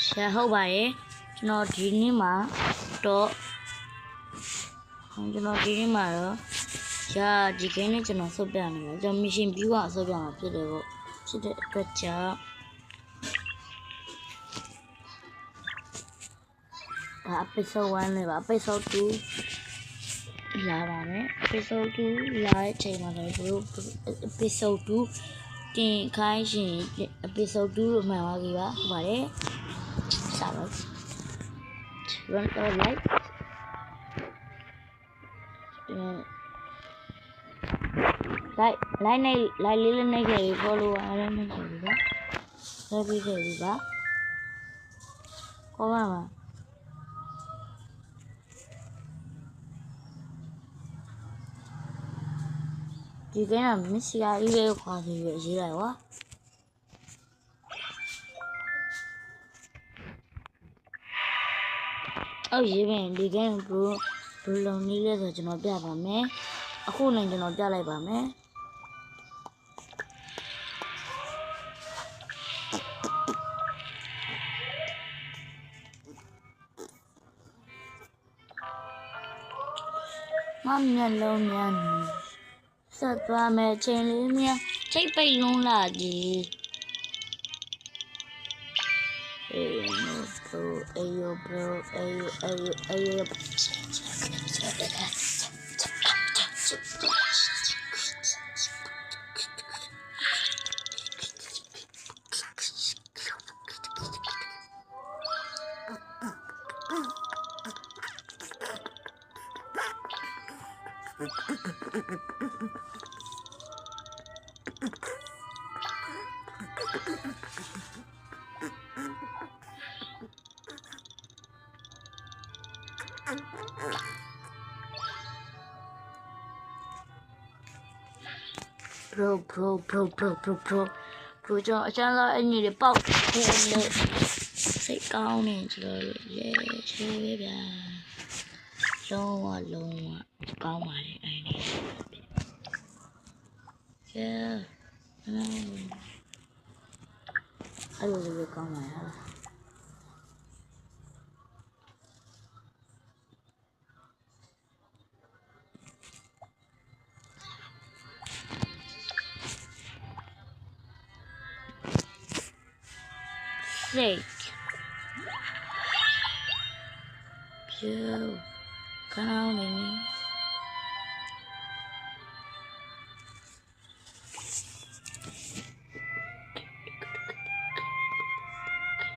ရှာဟုတ်ပါရဲ့ကျွန်တော်ဒီနေ့မှာတော့ရှာဒီကိန်းနဲ့ကျွန်တော်ဆုတ်ပြနေတယ်ကျွန်တော် mission view ကဆုတ်ပြမှာဖြစ်တယ်ပေါ့ဖြစ်တဲ့အတွက်ကြောင့်ဒါ episode 1နဲ့ပါ episode 2လာပါမယ် episode 2လာတဲ့အချိန်မှာတော့တို့ episode 2တင်ခိုင်းရှင် episode 2လို့မှန်ပါပြီပါဟုတ်ပါတယ်စပါတော့ run or like like နဲ့ like လေးနဲ့ခဲ့ပြီး follow အားလည်းနဲ့ခဲ့ပြီးပါဆက်ပြီးခဲ့ပြီးပါကောင်းပါမှာဒီကိန်းကမစ္စရာကြီးပဲခွာပြီးရေးလိုက်ပါအော်ရေးမယ်ဒီကိန်းဘယ်လိုနည်းလဲဆိုကျွန်တော်ပြပါမယ်အခုလည်းကျွန်တော်ပြလိုက်ပါမယ်မမျက်လုံးများဆက်သွားမယ်ချိန်လေးများချိတ်ပိတ်လုံးလာကြီးayo bro bro ကျွန်တော်အချမ်းသာအညီတွေပေါက်ခဲလို့စိတ်ကောင်းနေကြလို့ရေချိုးရဗျာလုံးဝကောင်းပါတယ်အဲ့ဒီအဲ့လိုလေးကောင်းပါလားSake. Yo, come on, Amy.